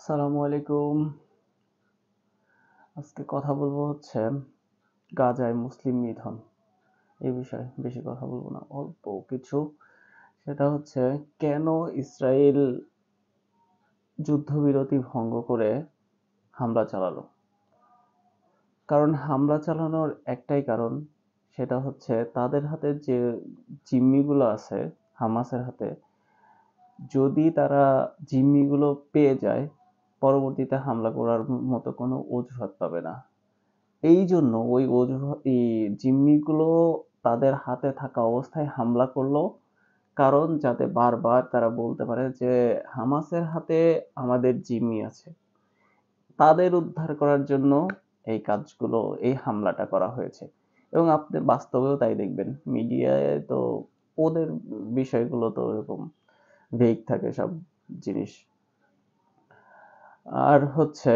আসসালামু আলাইকুম। আজকে কথা বলবো হচ্ছে গাজায় মুসলিম নিধন এই বিষয়ে। বেশি কথা বলবো না, অল্প কিছু। সেটা হচ্ছে কেন ইসরায়েল যুদ্ধবিরতি ভঙ্গ করে হামলা চালালো। কারণ হামলা চালানোর একটাই কারণ, সেটা হচ্ছে তাদের হাতে যে জিম্মিগুলো আছে হামাসের হাতে, যদি তারা জিম্মিগুলো পেয়ে যায় পরবর্তীতে হামলা করার মতো কোনো অজুহাত পাবে না। এই জন্য ওই এই জিম্মিগুলো তাদের হাতে থাকা অবস্থায় হামলা করলো, কারণ যাতে বারবার তারা বলতে পারে যে হামাসের হাতে আমাদের জিম্মি আছে। তাদের উদ্ধার করার জন্য এই কাজগুলো, এই হামলাটা করা হয়েছে। এবং আপনি বাস্তবেও তাই দেখবেন, মিডিয়ায় তো ওদের বিষয়গুলো তো এরকম ভেগ থাকে সব জিনিস। আর হচ্ছে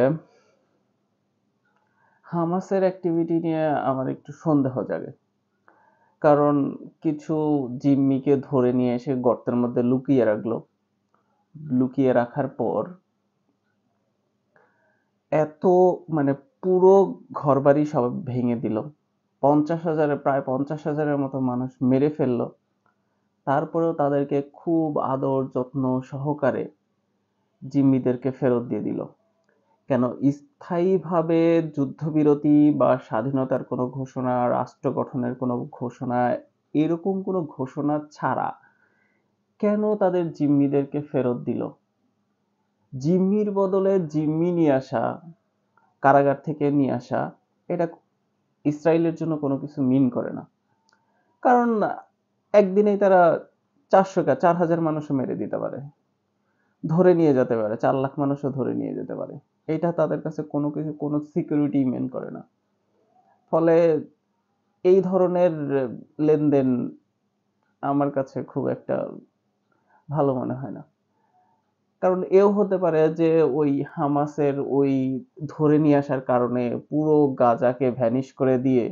হামাসের অ্যাক্টিভিটি নিয়ে আমার একটু সন্দেহ জাগে। কারণ কিছু জিম্মিকে ধরে নিয়ে এসে গর্তের মধ্যে লুকিয়ে রাখলো। লুকিয়ে রাখার পর এত মানে পুরো ঘরবাড়ি সব ভেঙে দিল। ৫০,০০০ প্রায় ৫০,০০০-এর মতো মানুষ মেরে ফেললো। তারপরেও তাদেরকে খুব আদর যত্ন সহকারে জিম্মিদেরকে ফেরত দিয়ে দিল। কেন? স্থায়ীভাবে যুদ্ধবিরতি বা স্বাধীনতার কোনো ঘোষণা, রাষ্ট্র গঠনের কোনো ঘোষণা, এরকম কোনো ঘোষণা ছাড়া কেন তাদের জিম্মিদেরকে ফেরত দিল? জিম্মির বদলে জিম্মি নিয়ে আসা, কারাগার থেকে নিয়ে আসা, এটা ইসরায়েলের জন্য কোনো কিছু মিন করে না। কারণ একদিনেই তারা ৪,০০০ মানুষও মেরে দিতে পারে, ধরে নিয়ে যেতে পারে, ৪ লাখ মানুষও ধরে নিয়ে যেতে পারে। এটা তাদের কাছে কোনো কিছু, কোনো সিকিউরিটি মেন করে না। ফলে এই ধরনের লেনদেন আমার কাছে খুব একটা ভালো মনে হয় না। কারণ এও হতে পারে যে ওই হামাসের ওই ধরে নিয়ে আসার কারণে পুরো গাজাকে ভ্যানিশ করে দিয়ে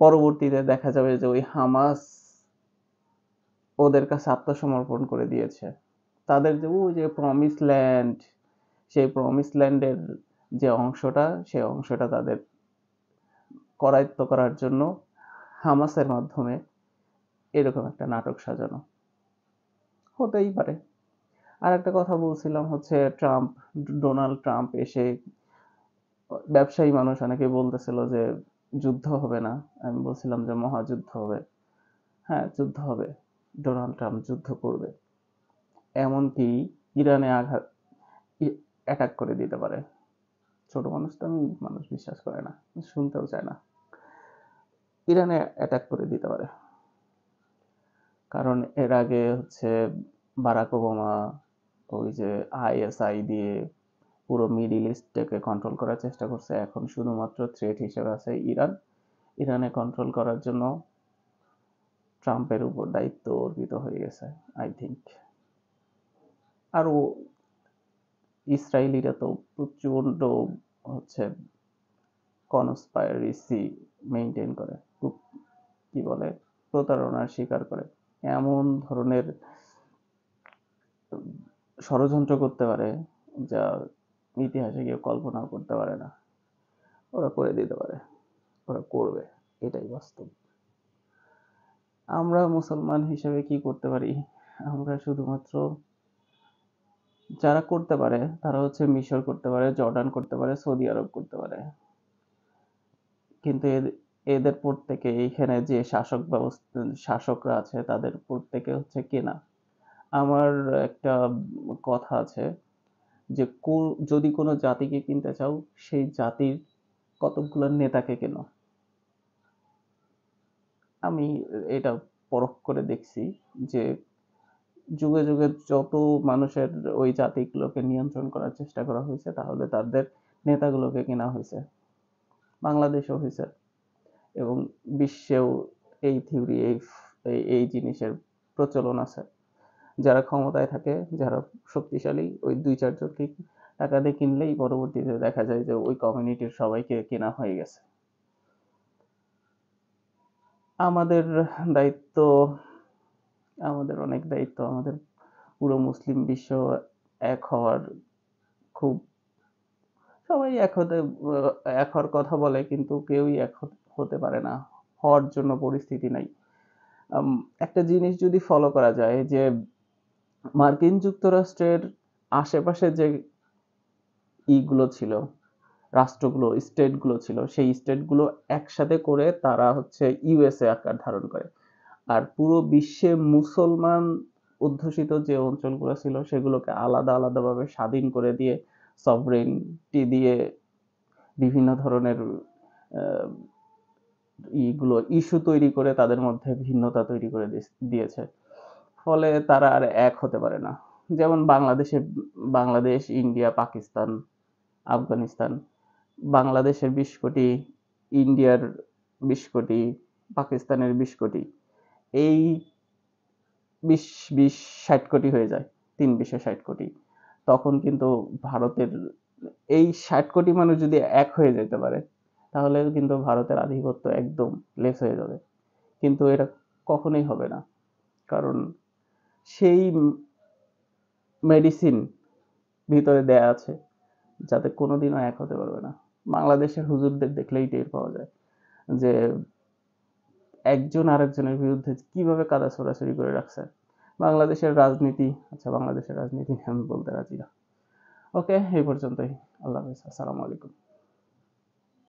পরবর্তীতে দেখা যাবে যে ওই হামাস ওদের কাছে আত্মসমর্পণ করে দিয়েছে। তাদের যে ওই যে প্রমিস ল্যান্ড, সেই প্রমিস ল্যান্ডের যে অংশটা, সেই অংশটা তাদের করায়ত্ত করার জন্য হামাসের মাধ্যমে এরকম একটা নাটক সাজানো হতেই পারে। আর একটা কথা বলছিলাম হচ্ছে ডোনাল্ড ট্রাম্প এসে, ব্যবসায়ী মানুষ অনেকে বলতেছিল যে যুদ্ধ হবে না। আমি বলছিলাম যে মহাযুদ্ধ হবে। হ্যাঁ, যুদ্ধ হবে। ডোনাল্ড ট্রাম্প যুদ্ধ করবে। এমনকি ইরানে আঘাত, অ্যাটাক করে দিতে পারে। ছোট মানুষ তো মানুষ বিশ্বাস করে না, শুনতেও চায় না। ইরানে অ্যাটাক করে দিতে পারে। কারণ এর আগে হচ্ছে বারাক ওবামা ওই যে আইএসআই দিয়ে পুরো মিডিল ইস্টটাকে কন্ট্রোল করার চেষ্টা করছে। এখন শুধুমাত্র থ্রেট হিসেবে আছে ইরান। ইরানে কন্ট্রোল করার জন্য ট্রাম্পের উপর দায়িত্ব অর্পিত হয়ে গেছে, আই থিঙ্ক। আর ইসরায়েলিরা তো প্রচন্ড হচ্ছে কনস্পাইরেসি মেইনটেইন করে, খুব কি বলে, প্রতারণার শিকার করে। এমন ধরনের ষড়যন্ত্র করতে পারে যা ইতিহাসে কেউ কল্পনাও করতে পারে না। ওরা করে দিতে পারে, ওরা করবে, এটাই বাস্তব। আমরা মুসলমান হিসেবে কি করতে পারি? আমরা শুধুমাত্র, যারা করতে পারে তারা হচ্ছে মিশর করতে পারে, জর্ডান করতে পারে, সৌদি আরব করতে পারে। কিন্তু এদের প্রত্যেকে, এইখানে যে শাসকরা আছে তাদের প্রত্যেকে হচ্ছে কেনা। আমার একটা কথা আছে যে যদি কোনো জাতিকে কিনতে চাও, সেই জাতির কতকগুলো নেতাকে কেনো। আমি এটা পরখ করে দেখছি যে যুগে যুগে যত মানুষের ওই জাতিগুলোকে নিয়ন্ত্রণ করার চেষ্টা করা হয়েছে, তাহলে তাদের নেতাগুলোকে কেনা হয়েছে। বাংলাদেশেও হয়েছে এবং বিশ্বেও এই থিওরি, এই জিনিসের প্রচলন আছে। যারা ক্ষমতায় থাকে, যারা শক্তিশালী, ওই ২-৪ জনকে টাকা দিয়ে কিনলেই পরবর্তীতে দেখা যায় যে ওই কমিউনিটির সবাইকে কেনা হয়ে গেছে। আমাদের দায়িত্ব, আমাদের অনেক দায়িত্ব, আমাদের পুরো মুসলিম বিশ্ব এক হওয়ার খুব সবাই এক হওয়ার কথা বলে, কিন্তু কেউই হতে পারে না, হওয়ার জন্য পরিস্থিতি নাই। একটা জিনিস যদি ফলো করা যায় যে মার্কিন যুক্তরাষ্ট্রের আশেপাশে যে ইগুলো ছিল, রাষ্ট্রগুলো, স্টেটগুলো ছিল, সেই স্টেটগুলো একসাথে করে তারা হচ্ছে ইউএসএ আকার ধারণ করে। আর পুরো বিশ্বে মুসলমান অধ্যুষিত যে অঞ্চলগুলো ছিল সেগুলোকে আলাদা আলাদাভাবে স্বাধীন করে দিয়ে, সভরেনটি দিয়ে, বিভিন্ন ধরনের ইস্যু তৈরি করে তাদের মধ্যে ভিন্নতা তৈরি করে দিয়েছে। ফলে তারা আর এক হতে পারে না। যেমন বাংলাদেশ, ইন্ডিয়া, পাকিস্তান, আফগানিস্তান, বাংলাদেশের 20 কোটি, ইন্ডিয়ার 20 কোটি, পাকিস্তানের 20 কোটি, এই 20-20-60 কোটি হয়ে যায়, 3-20-60 কোটি। তখন কিন্তু ভারতের এই 60 কোটি মানুষ যদি এক হয়ে যেতে পারে, তাহলে কিন্তু ভারতের আধিপত্য একদম লেস হয়ে যাবে। কিন্তু এটা কখনোই হবে না, কারণ সেই মেডিসিন ভিতরে দেয়া আছে যাতে কোনোদিনও এক হতে পারবে না। বাংলাদেশের হুজুরদের দেখলেই টের পাওয়া যায় যে একজন আরেকজনের বিরুদ্ধে কিভাবে কাদা ছোড়াছুড়ি করে রাখছে। বাংলাদেশের রাজনীতি আমি বলতে রাজি না। ওকে, এই পর্যন্তই। আল্লাহ হাফেজ, আসসালামু আলাইকুম।